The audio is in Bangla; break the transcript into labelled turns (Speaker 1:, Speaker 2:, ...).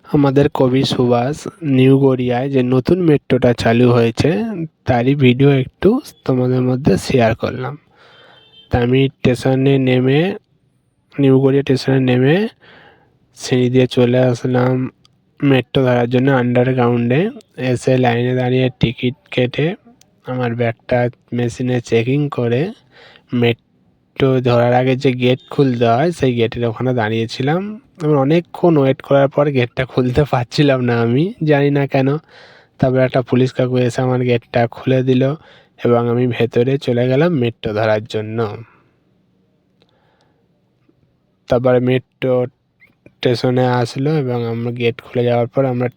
Speaker 1: আমাদের কবি সুভাষ নিউ গড়িয়ায় যে নতুন মেট্রোটা চালু হয়েছে তারই ভিডিও একটু তোমাদের মধ্যে শেয়ার করলাম। তা আমি নিউ গড়িয়া স্টেশনে নেমে সিঁড়ি দিয়ে চলে আসলাম মেট্রো ধরার জন্য আন্ডারগ্রাউন্ডে। এসে লাইনে দাঁড়িয়ে টিকিট কেটে আমার ব্যাগটা মেশিনে চেকিং করে মেট্রো ধরার আগে যে গেট খুলতে হয় সেই গেটের ওখানে দাঁড়িয়েছিলাম। এবার অনেকক্ষণ ওয়েট করার পর গেটটা খুলতে পারছিলাম না, আমি জানি না কেন। তারপর একটা পুলিশ কাকু এসে আমার গেটটা খুলে দিল এবং আমি ভেতরে চলে গেলাম মেট্রো ধরার জন্য। তারপরে মেট্রো স্টেশনে আসলো এবং আমরা গেট খুলে যাওয়ার পর আমরা